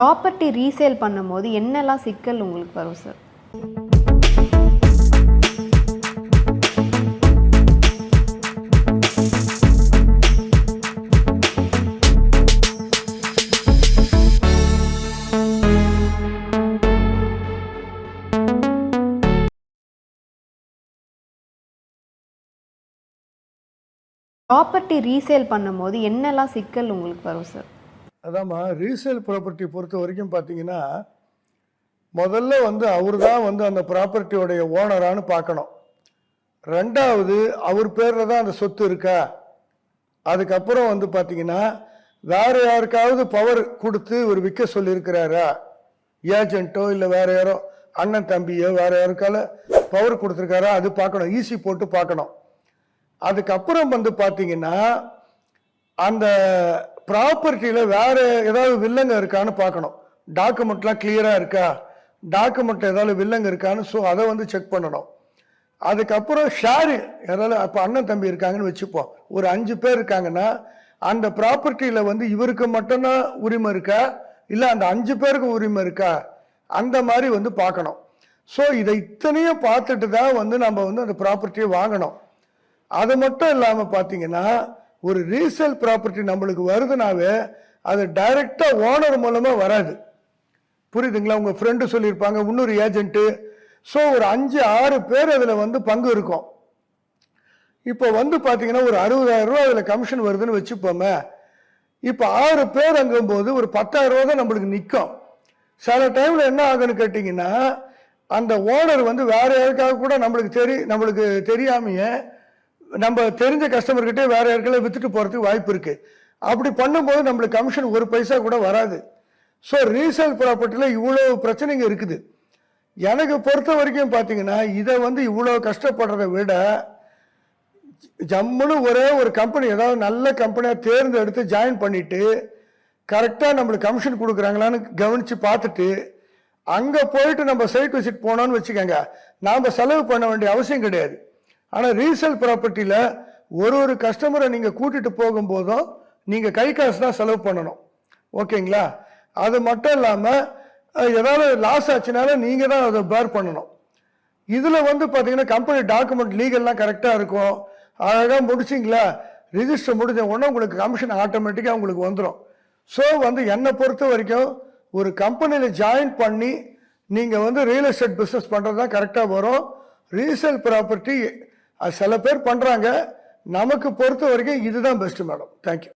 Property resale பண்ணும்போது என்னெல்லாம் சிக்கல் உங்களுக்கு வரும் சார்? ப்ராப்பர்ட்டி ரீசேல் பண்ணும்போது என்னெல்லாம் சிக்கல் உங்களுக்கு வரும் சார்? அதாம்மா, ரீசேல் ப்ராப்பர்ட்டி பொறுத்த வரைக்கும் பார்த்தீங்கன்னா, முதல்ல அவர் தான் அந்த ப்ராப்பர்ட்டியோடைய ஓனரானு பார்க்கணும். ரெண்டாவது, அவர் பேரில் தான் அந்த சொத்து இருக்கா. அதுக்கப்புறம் பார்த்தீங்கன்னா, வேற யாருக்காவது பவர் கொடுத்து ஒரு விற்க சொல்லியிருக்கிறாரா, ஏஜென்ட்டோ இல்லை வேற யாரோ அண்ணன் தம்பியோ வேற யாருக்கால பவர் கொடுத்துருக்காரா, அது பார்க்கணும். ஈசி போட்டு பார்க்கணும். அதுக்கப்புறம் பார்த்தீங்கன்னா, அந்த ப்ராப்பர்ட்டியில் வேற ஏதாவது வில்லங்க இருக்கான்னு பார்க்கணும். டாக்குமெண்ட்லாம் கிளியராக இருக்கா, டாக்குமெண்ட்டில் ஏதாவது வில்லங்க இருக்கான்னு அதை செக் பண்ணணும். அதுக்கப்புறம் ஷேரு ஏதாவது அப்போ அண்ணன் தம்பி இருக்காங்கன்னு வச்சுப்போம், ஒரு 5 பேர் இருக்காங்கன்னா அந்த ப்ராப்பர்ட்டியில் இவருக்கு மட்டும்தான் உரிமை இருக்கா, இல்லை அந்த 5 பேருக்கு உரிமை இருக்கா, அந்த மாதிரி பார்க்கணும். ஸோ இதை இத்தனையும் பார்த்துட்டு தான் நம்ம அந்த ப்ராப்பர்ட்டியை வாங்கணும். அது மட்டும் இல்லாமல் பார்த்தீங்கன்னா, ஒரு ரீசேல் ப்ராப்பர்ட்டி நம்மளுக்கு வருதுனாவே அது டைரெக்டாக ஓனர் மூலமாக வராது. புரியுதுங்களா? உங்கள் ஃப்ரெண்டு சொல்லியிருப்பாங்க, இன்னொரு ஏஜென்ட்டு. ஸோ ஒரு 5-6 பேர் அதில் பங்கு இருக்கும். இப்போ பார்த்தீங்கன்னா ஒரு 60,000 ரூபா அதில் கமிஷன் வருதுன்னு வச்சுப்போமே. இப்போ 6 பேர் அங்கும்போது ஒரு 10,000 ரூபா தான் நம்மளுக்கு நிற்கும். சில டைமில் என்ன ஆகுன்னு கேட்டிங்கன்னா, அந்த ஓனர் வேற யாருக்காக கூட நம்மளுக்கு தெரியாமையே நம்ம தெரிஞ்ச கஸ்டமர்கிட்டே வேற யாருக்கெல்லாம் வித்துட்டு போகிறதுக்கு வாய்ப்பு இருக்குது. அப்படி பண்ணும்போது நம்மளுக்கு கமிஷன் 1 பைசா கூட வராது. ஸோ ரீசேல் ப்ராப்பர்ட்டியில் இவ்வளோ பிரச்சனைங்க இருக்குது. எனக்கு பொறுத்த வரைக்கும் பார்த்தீங்கன்னா, இதை இவ்வளோ கஷ்டப்படுறதை விட ஜம்முன்னு ஒரே ஒரு கம்பெனி, ஏதாவது நல்ல கம்பெனியாக தேர்ந்தெடுத்து ஜாயின் பண்ணிவிட்டு கரெக்டாக நம்மளுக்கு கமிஷன் கொடுக்குறாங்களான்னு கவனித்து பார்த்துட்டு அங்கே போயிட்டு நம்ம சைட் விசிட் போனோன்னு வச்சுக்கோங்க, நாம் செலவு பண்ண வேண்டிய அவசியம் கிடையாது. ஆனால் ரீசேல் ப்ராப்பர்ட்டியில் ஒரு கஸ்டமரை நீங்கள் கூட்டிகிட்டு போகும்போதும் நீங்கள் கை காசு தான் செலவு பண்ணணும். ஓகேங்களா? அது மட்டும் இல்லாமல் ஏதாவது லாஸ் ஆச்சுனாலும் நீங்கள் தான் அதை பேர் பண்ணணும். இதில் பார்த்தீங்கன்னா கம்பெனி டாக்குமெண்ட் லீகல்லாம் கரெக்டாக இருக்கும். அழகாக முடிச்சிங்களா, ரிஜிஸ்டர் முடிஞ்ச உடனே உங்களுக்கு கமிஷன் ஆட்டோமேட்டிக்காக உங்களுக்கு வந்துடும். ஸோ என்னை பொறுத்த வரைக்கும் ஒரு கம்பெனியில் ஜாயின் பண்ணி நீங்கள் ரியல் எஸ்டேட் பிஸ்னஸ் பண்ணுறது தான் கரெக்டாக வரும். ரீசேல் ப்ராப்பர்ட்டி அது சில பேர் பண்ணுறாங்க. நமக்கு பொறுத்த வரைக்கும் இதுதான் பெஸ்ட்டு மேடம். தேங்க்யூ.